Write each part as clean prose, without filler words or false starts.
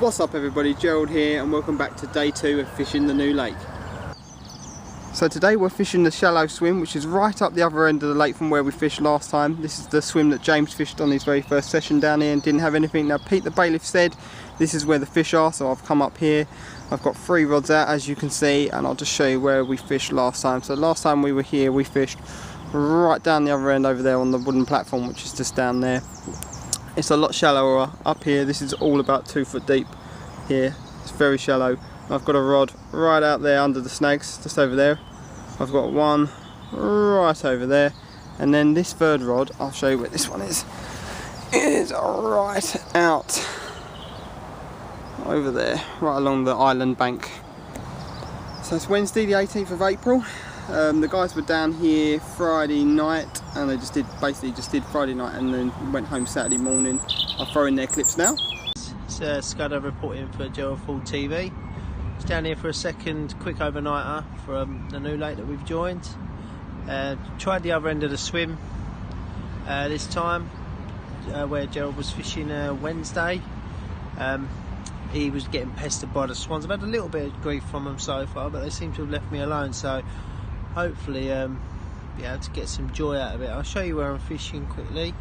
What's up everybody, Gerald here and welcome back to day 2 of fishing the new lake. So today we're fishing the shallow swim, which is right up the other end of the lake from where we fished last time. This is the swim that James fished on his very first session down here and didn't have anything. Now Pete the bailiff said this is where the fish are, so I've come up here. I've got 3 rods out as you can see, and I'll just show you where we fished last time. So last time we were here we fished right down the other end over there on the wooden platform, which is just down there. It's a lot shallower up here. This is all about 2 foot deep here. It's very shallow. I've got a rod right out there under the snags, just over there. I've got one right over there, and then this third rod, I'll show you where this one is right out over there, right along the island bank. So it's Wednesday the 18th of April. The guys were down here Friday night and they basically just did Friday night and then went home Saturday morning. I'll throw in their clips now. It's Scudder reporting for Gerald Ford TV. It's down here for a second quick overnighter from the new lake that we've joined. Tried the other end of the swim this time, where Gerald was fishing Wednesday. He was getting pestered by the swans. I've had a little bit of grief from them so far, but they seem to have left me alone, so hopefully be able to get some joy out of it. I'll show you where I'm fishing quickly.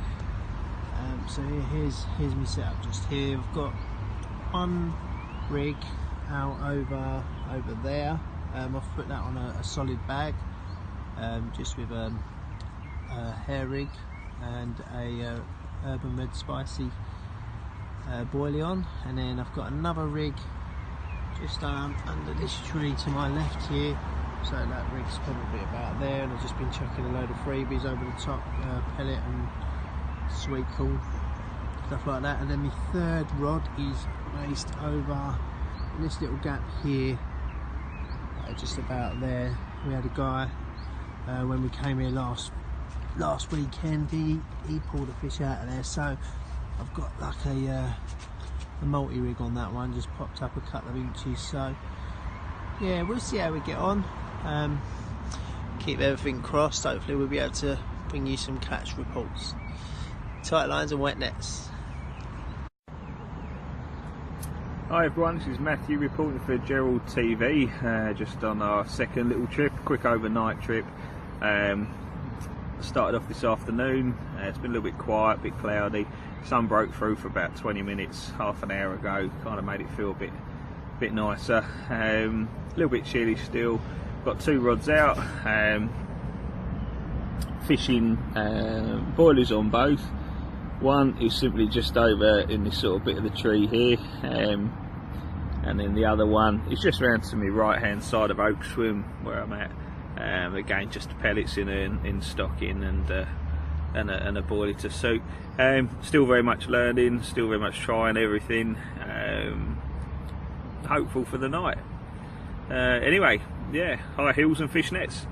So here's my setup just here. I've got one rig out over there. I've put that on a solid bag, just with a hair rig and a Urban Red Spicy boilie on, and then I've got another rig just under this tree to my left here. So that rig's probably about there, and I've just been chucking a load of freebies over the top, pellet and sweet corn, stuff like that. And then my third rod is placed over this little gap here, just about there. We had a guy when we came here last weekend, he pulled a fish out of there, so I've got like a multi-rig on that one, just popped up a couple of inches. So yeah, we'll see how we get on. Keep everything crossed, hopefully we'll be able to bring you some catch reports. Tight lines and wet nets. Hi everyone, this is Matthew reporting for Gerald TV, just on our second little trip, quick overnight trip. Started off this afternoon. It's been a little bit quiet, a bit cloudy. Sun broke through for about 20 minutes, half an hour ago, kind of made it feel a bit nicer. A little bit chilly still. Got 2 rods out, fishing boilies on both. One is simply just over in this sort of bit of the tree here, and then the other one is just round to my right hand side of Oak Swim where I'm at. Again, just pellets in stocking and a boilie to suit. Still very much learning, still very much trying everything. Hopeful for the night. Anyway, yeah, high heels and fish nets.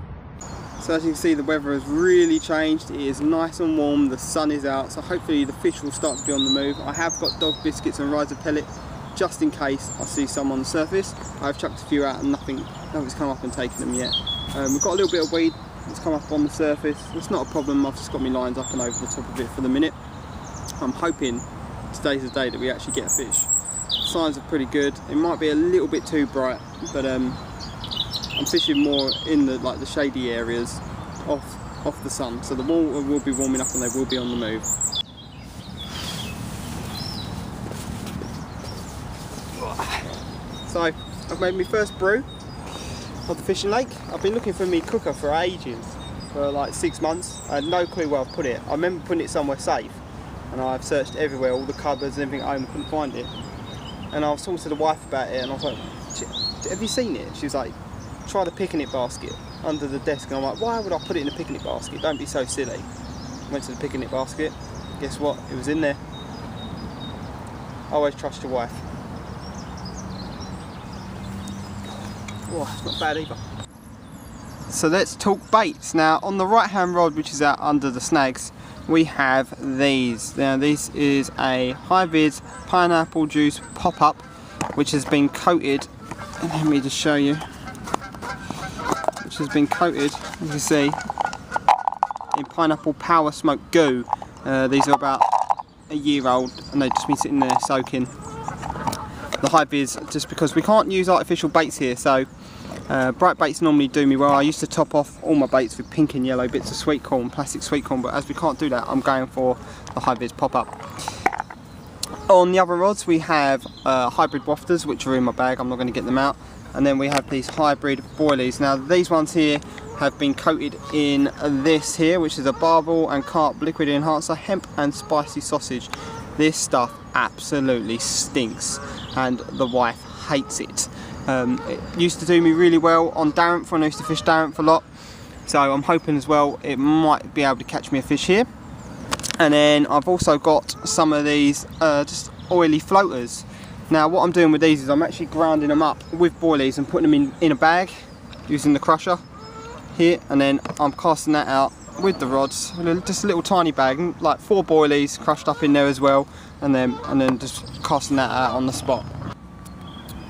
So as you can see, the weather has really changed. It is nice and warm, the sun is out, so hopefully the fish will start to be on the move. I have got dog biscuits and riser pellet just in case I see some on the surface. I've chucked a few out and nothing's come up and taken them yet. We've got a little bit of weed that's come up on the surface. It's not a problem, I've just got my lines up and over the top of it for the minute. I'm hoping today's the day that we actually get a fish. Signs are pretty good. It might be a little bit too bright, but I'm fishing more in the shady areas off the sun, so the water will be warming up and they will be on the move. So I've made my first brew of the fishing lake. I've been looking for me cooker for ages, for like 6 months. I had no clue where I've put it. I remember putting it somewhere safe, and I've searched everywhere, all the cupboards and everything at home, couldn't find it. And I was talking to the wife about it, and I was like, have you seen it? She was like, try the picnic basket under the desk. And I'm like, why would I put it in a picnic basket? Don't be so silly. Went to the picnic basket. Guess what? It was in there. Always trust your wife. Oh, it's not bad either. So let's talk baits. Now on the right hand rod, which is out under the snags, we have these. Now this is a high-vis pineapple juice pop-up, which has been coated, and let me just show you, which has been coated, as you can see, in pineapple power smoke goo. These are about a year old and they've just been sitting there soaking. the high vis, just because we can't use artificial baits here, so bright baits normally do me well. I used to top off all my baits with pink and yellow bits of sweet corn, plastic sweet corn, but as we can't do that, I'm going for the high vis pop up. On the other rods we have hybrid wafters, which are in my bag, I'm not going to get them out, and then we have these hybrid boilies. Now these ones here have been coated in this here, which is a barbel and carp liquid enhancer, hemp and spicy sausage. This stuff absolutely stinks and the wife hates it. It used to do me really well on Darenth when I used to fish Darenth a lot, so I'm hoping as well it might be able to catch me a fish here. And then I've also got some of these just oily floaters. Now what I'm doing with these is I'm actually grinding them up with boilies and putting them in a bag using the crusher here, and then I'm casting that out with the rods, just a little tiny bag, like 4 boilies crushed up in there as well, and then just casting that out on the spot.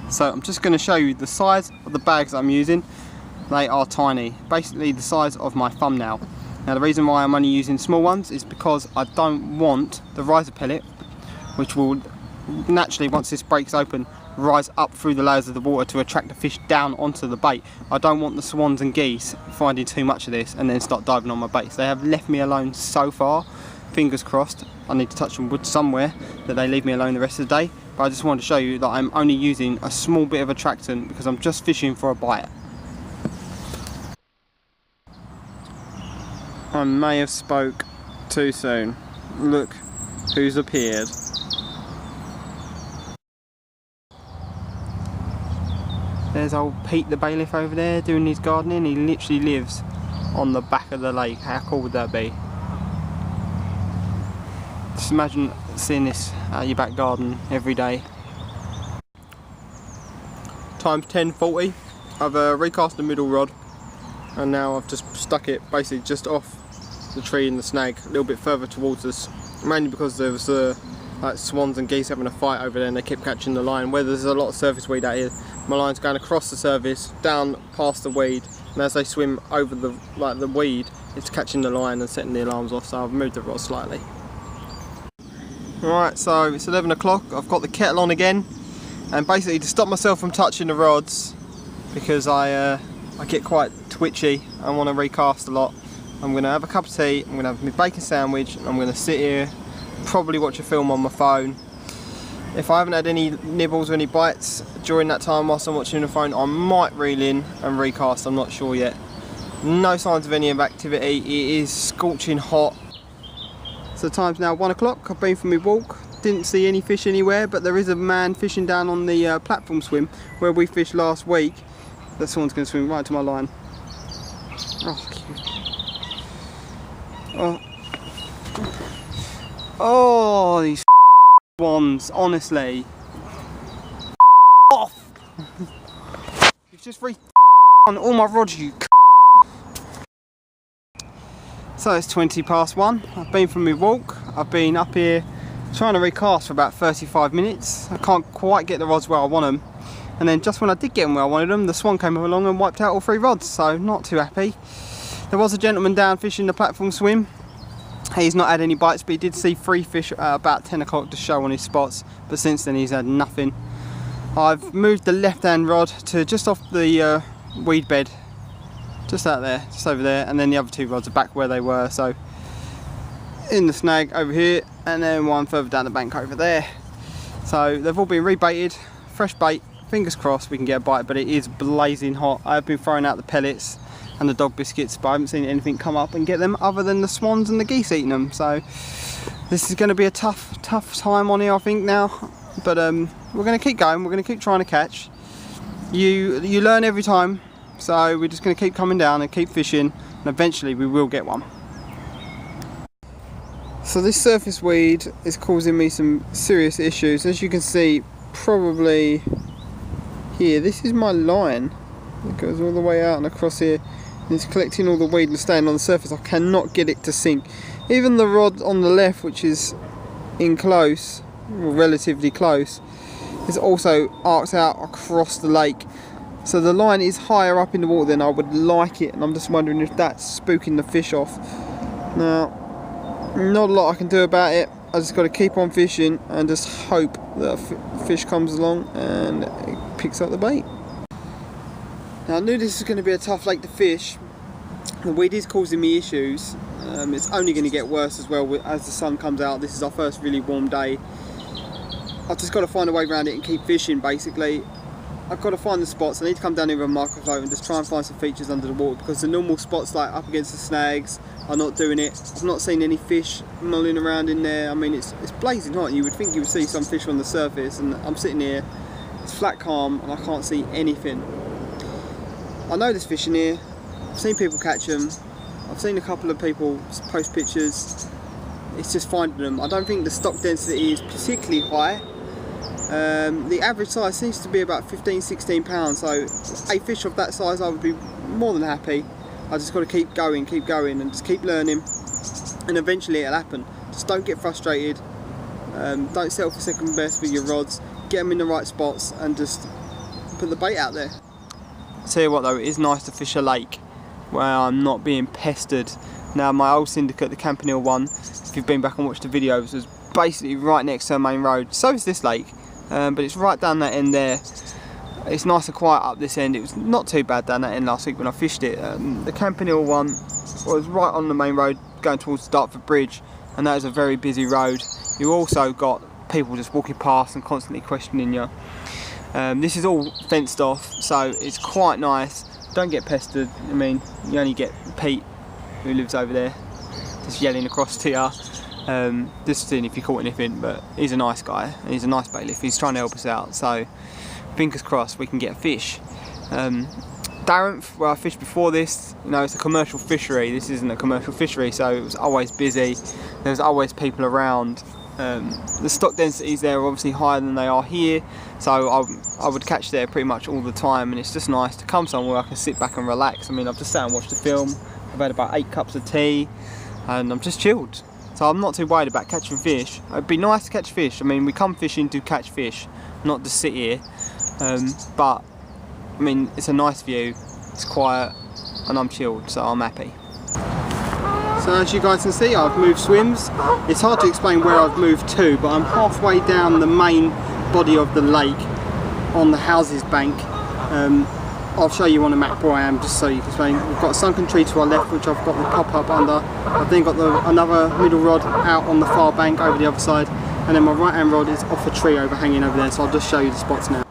So I'm just going to show you the size of the bags I'm using. They are tiny, basically the size of my thumbnail. Now the reason why I'm only using small ones is because I don't want the riser pellet, which will naturally, once this breaks open, rise up through the layers of the water to attract the fish down onto the bait. I don't want the swans and geese finding too much of this and then start diving on my baits. They have left me alone so far. Fingers crossed, I need to touch some wood somewhere that they leave me alone the rest of the day. But I just wanted to show you that I'm only using a small bit of attractant because I'm just fishing for a bite. I may have spoke too soon. Look who's appeared. There's old Pete the bailiff over there doing his gardening. He literally lives on the back of the lake. How cool would that be? Just imagine seeing this out your back garden every day. Time's 10:40. I've recast the middle rod and now I've just stuck it basically just off the tree in the snag, a little bit further towards us, mainly because there was like swans and geese having a fight over there and they kept catching the line. Where there's a lot of surface weed out here, my line's going across the surface, down past the weed, and as they swim over the weed, it's catching the line and setting the alarms off, so I've moved the rod slightly. Alright, so it's 11 o'clock, I've got the kettle on again, and basically to stop myself from touching the rods, because I get quite twitchy, I want to recast a lot, I'm going to have a cup of tea, I'm going to have my bacon sandwich, and I'm going to sit here, probably watch a film on my phone. If I haven't had any nibbles or any bites during that time whilst I'm watching the phone, I might reel in and recast, I'm not sure yet. No signs of any activity, it is scorching hot. So the time's now 1 o'clock, I've been for my walk, didn't see any fish anywhere, but there is a man fishing down on the platform swim where we fished last week. That one's going to swim right to my line. Oh, cute. Oh, these ones, honestly. Off! You've just on all my rods, you. So it's 20 past 1. I've been for my walk. I've been up here trying to recast for about 35 minutes. I can't quite get the rods where I want them. And then just when I did get them where I wanted them, the swan came along and wiped out all 3 rods. So not too happy. There was a gentleman down fishing the platform swim. He's not had any bites, but he did see 3 fish at about 10 o'clock to show on his spots. But since then he's had nothing. I've moved the left hand rod to just off the weed bed. Just out there, just over there, and then the other 2 rods are back where they were, so in the snag over here, and then one further down the bank over there. So they've all been rebaited, fresh bait, fingers crossed we can get a bite, but it is blazing hot. I've been throwing out the pellets and the dog biscuits, but I haven't seen anything come up and get them other than the swans and the geese eating them. So this is going to be a tough time on here, I think now, but we're going to keep going, we're going to keep trying to catch. You learn every time. So we're just going to keep coming down and keep fishing, and eventually we will get one. So this surface weed is causing me some serious issues. As you can see, probably here, this is my line. It goes all the way out and across here, and it's collecting all the weed and staying on the surface. I cannot get it to sink. Even the rod on the left, which is in close, or relatively close, is also arced out across the lake. So the line is higher up in the water than I would like it, and I'm just wondering if that's spooking the fish off. Now, not a lot I can do about it. I just got to keep on fishing and just hope that a fish comes along and it picks up the bait. Now I knew this was going to be a tough lake to fish. The weed is causing me issues. It's only going to get worse as well as the sun comes out. This is our first really warm day. I've just got to find a way around it and keep fishing basically. I've got to find the spots. I need to come down here with a microfloat and just try and find some features under the water, because the normal spots like up against the snags are not doing it. I've not seen any fish mulling around in there. I mean, it's blazing hot. You would think you would see some fish on the surface, and I'm sitting here, it's flat calm and I can't see anything. I know there's fish in here. I've seen people catch them. I've seen a couple of people post pictures. It's just finding them. I don't think the stock density is particularly high. The average size seems to be about 15-16 pounds, so a fish of that size I would be more than happy. I just got to keep going and just keep learning, and eventually it'll happen. Just don't get frustrated, don't settle for second best with your rods, get them in the right spots and just put the bait out there. Tell you what though, it is nice to fish a lake where I'm not being pestered. Now my old syndicate, the Campanile one, if you've been back and watched the videos, was basically right next to the main road. So is this lake, but it's right down that end there. It's nice and quiet up this end. It was not too bad down that end last week when I fished it. The Campanile one was right on the main road going towards Dartford Bridge, and that is a very busy road. You also got people just walking past and constantly questioning you. This is all fenced off, so it's quite nice. Don't get pestered. I mean, you only get Pete, who lives over there, just yelling across to you, just seeing if you caught anything. But he's a nice guy and he's a nice bailiff. He's trying to help us out, so fingers crossed we can get a fish. Darren, where I fished before this, you know, it's a commercial fishery. This isn't a commercial fishery, so it was always busy. There's always people around. The stock densities there are obviously higher than they are here, so I would catch there pretty much all the time, and it's just nice to come somewhere I can sit back and relax. I mean, I've just sat and watched the film, I've had about 8 cups of tea, and I'm just chilled. So I'm not too worried about catching fish. It'd be nice to catch fish. I mean, we come fishing to catch fish, not to sit here. But, I mean, it's a nice view, it's quiet, and I'm chilled, so I'm happy. So as you guys can see, I've moved swims. It's hard to explain where I've moved to, but I'm halfway down the main body of the lake on the houses bank. I'll show you on a map where I am, just so you can explain. We've got a sunken tree to our left, which I've got the pop up under. I've then got another middle rod out on the far bank over the other side, and then my right hand rod is off a tree overhanging over there, so I'll just show you the spots now.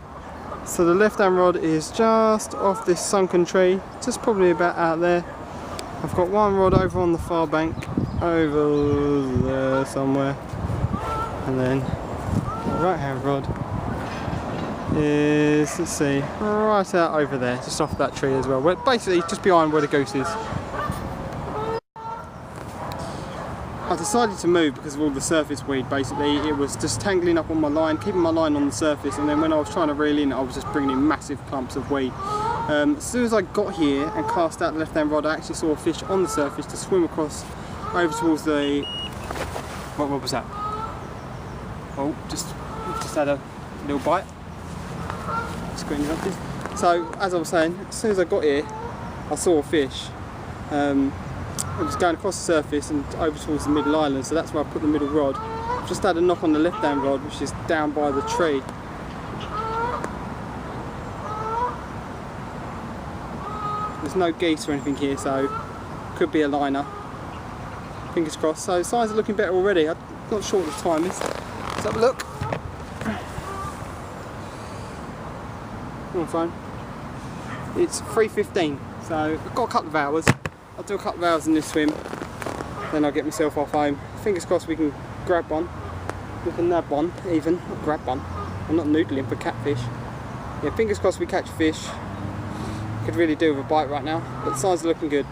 So the left hand rod is just off this sunken tree, just probably about out there. I've got one rod over on the far bank, over there somewhere, and then the right hand rod is, let's see, right out over there, just off that tree as well, but basically just behind where the goose is. I decided to move because of all the surface weed. Basically it was just tangling up on my line, keeping my line on the surface, and then when I was trying to reel in, I was just bringing in massive clumps of weed. As soon as I got here and cast out the left hand rod, I actually saw a fish on the surface to swim across over towards the... What was that? Oh, just had a little bite. Screen interrupted. So as I was saying, as soon as I got here, I saw a fish. It was going across the surface and over towards the middle island, so that's where I put the middle rod. Just had a knock on the left hand rod, which is down by the tree. There's no geese or anything here, so could be a liner. Fingers crossed. So signs are looking better already. I'm not sure what the time is. Let's have a look. Come on, phone. It's 3:15, so I've got a couple of hours. I'll do a couple of hours in this swim, then I'll get myself off home. Fingers crossed we can grab one. We can nab one, even. Not grab one. I'm not noodling for catfish. Yeah, fingers crossed we catch fish. Could really do with a bite right now, but the signs are looking good.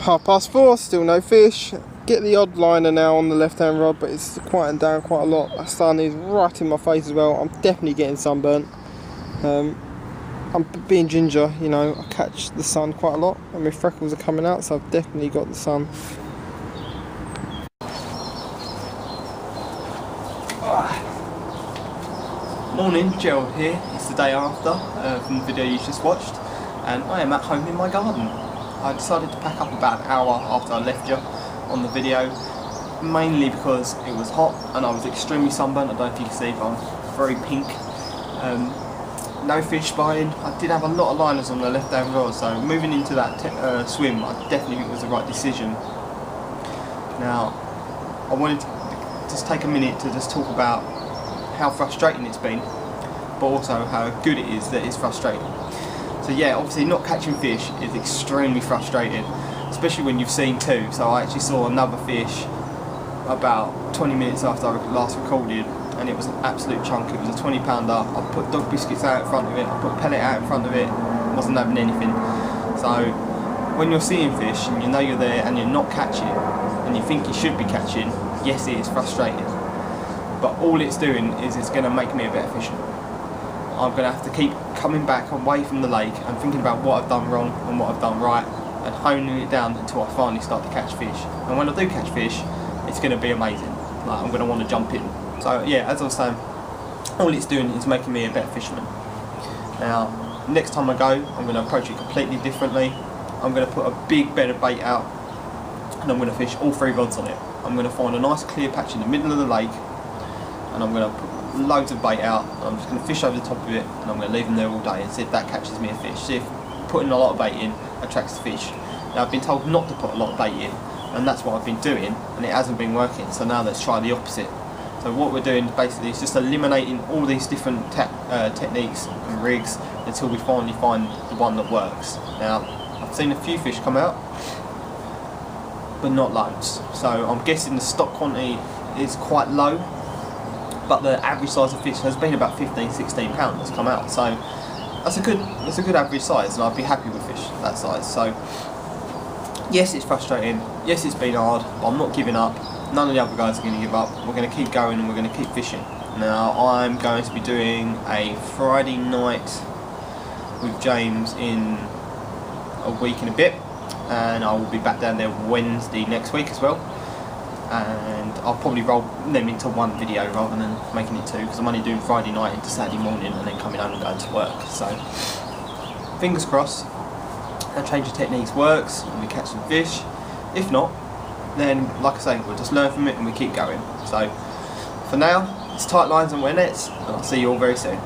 4:30, still no fish. Get the odd liner now on the left hand rod, but it's quieting down quite a lot. The sun is right in my face as well. I'm definitely getting sunburnt. I'm being ginger, you know, I catch the sun quite a lot and my freckles are coming out, so I've definitely got the sun. Morning, Gerald here. It's the day after from the video you just watched, and I am at home in my garden. I decided to pack up about an hour after I left you on the video mainly because it was hot and I was extremely sunburnt. I don't know if you can see, but I'm very pink. No fish spotting. I did have a lot of liners on the left hand rod, so moving into that swim, I definitely think was the right decision. Now, I wanted to just take a minute to just talk about how frustrating it's been, but also how good it is that it's frustrating. So yeah, obviously not catching fish is extremely frustrating, especially when you've seen two. So I actually saw another fish about 20 minutes after I last recorded, and it was an absolute chunk. It was a 20 pounder. I put dog biscuits out in front of it, I put pellet out in front of it, wasn't having anything. So when you're seeing fish and you know you're there and you're not catching and you think you should be catching, yes, it is frustrating, but all it's doing is it's going to make me a better fisherman. I'm going to have to keep coming back away from the lake and thinking about what I've done wrong and what I've done right, and honing it down until I finally start to catch fish. And when I do catch fish, it's going to be amazing. Like, I'm going to want to jump in. So yeah, as I was saying, all it's doing is making me a better fisherman. Now, next time I go, I'm going to approach it completely differently. I'm going to put a big bed of bait out, and I'm going to fish all 3 rods on it. I'm going to find a nice clear patch in the middle of the lake, and I'm going to put loads of bait out, and I'm just going to fish over the top of it, and I'm going to leave them there all day and see if that catches me a fish. See if putting a lot of bait in attracts the fish. Now, I've been told not to put a lot of bait in, and that's what I've been doing, and it hasn't been working. So now let's try the opposite. So what we're doing basically is just eliminating all these different techniques and rigs until we finally find the one that works. Now, I've seen a few fish come out, but not loads. So I'm guessing the stock quantity is quite low, but the average size of fish has been about 15-16 pounds that's come out. So that's a good average size, and I'd be happy with fish that size. So yes, it's frustrating. Yes, it's been hard, but I'm not giving up. None of the other guys are going to give up. We're going to keep going and we're going to keep fishing. Now, I'm going to be doing a Friday night with James in a week and a bit, and I will be back down there Wednesday next week as well. And I'll probably roll them into one video rather than making it 2, because I'm only doing Friday night into Saturday morning and then coming home and going to work. So fingers crossed that change of techniques works and we catch some fish. If not, then like I say, we'll just learn from it and we keep going. So for now, it's tight lines and wet nets, and I'll see you all very soon.